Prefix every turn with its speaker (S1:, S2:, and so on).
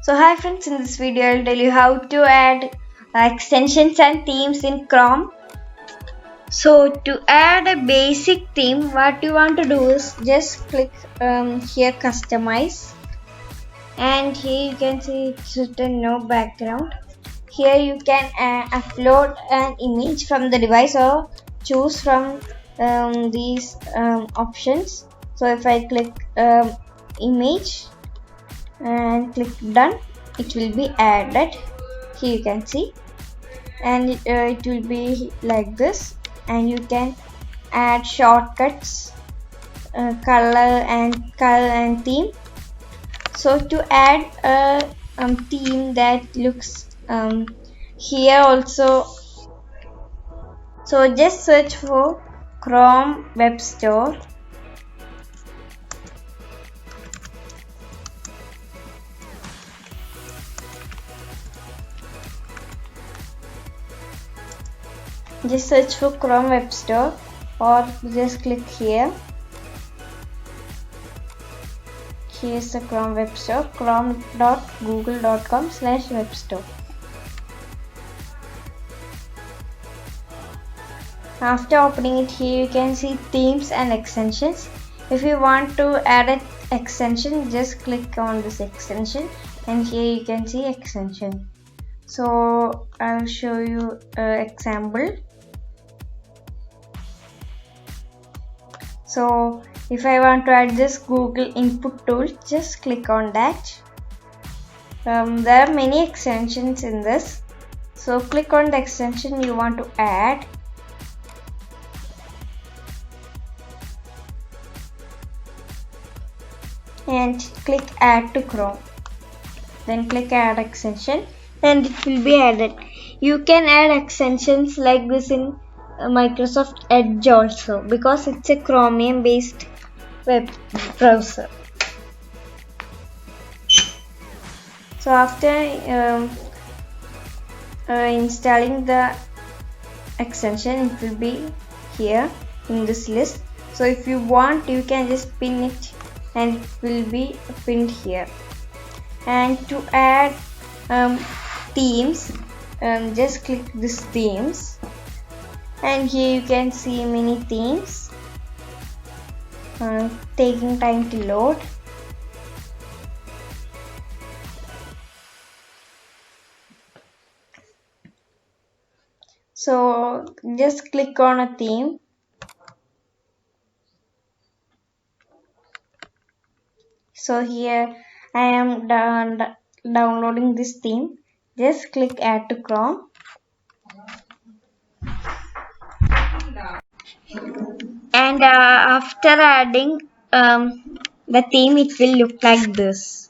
S1: So hi friends, in this video I'll tell you how to add extensions and themes in Chrome. So to add a basic theme, what you want to do is just click here customize, and here you can see it's written no background. Here you can upload an image from the device or choose from these options. So if I click image and click done, it will be added. Here you can see, and it will be like this, and you can add shortcuts, color and theme. So to add a theme that looks here also, so just search for Chrome Web Store. Just search for Chrome Web Store or just click here. Here's the Chrome Web Store, chrome.google.com/web store. After opening it, here you can see themes and extensions. If you want to add an extension, just click on this extension, and here you can see extension. So I'll show you an example. So if I want to add this Google input tool, just click on that. There are many extensions in this, so click on the extension you want to add, and click add to Chrome. Then click add extension and it will be added. You can add extensions like this in Microsoft Edge also, because it's a Chromium based web browser. So after installing the extension, it will be here in this list. So if you want, you can just pin it and it will be pinned here. And to add themes, just click this themes, and here you can see many themes taking time to load. So just click on a theme. So here I am downloading this theme. Just click add to Chrome. And after adding the theme, it will look like this.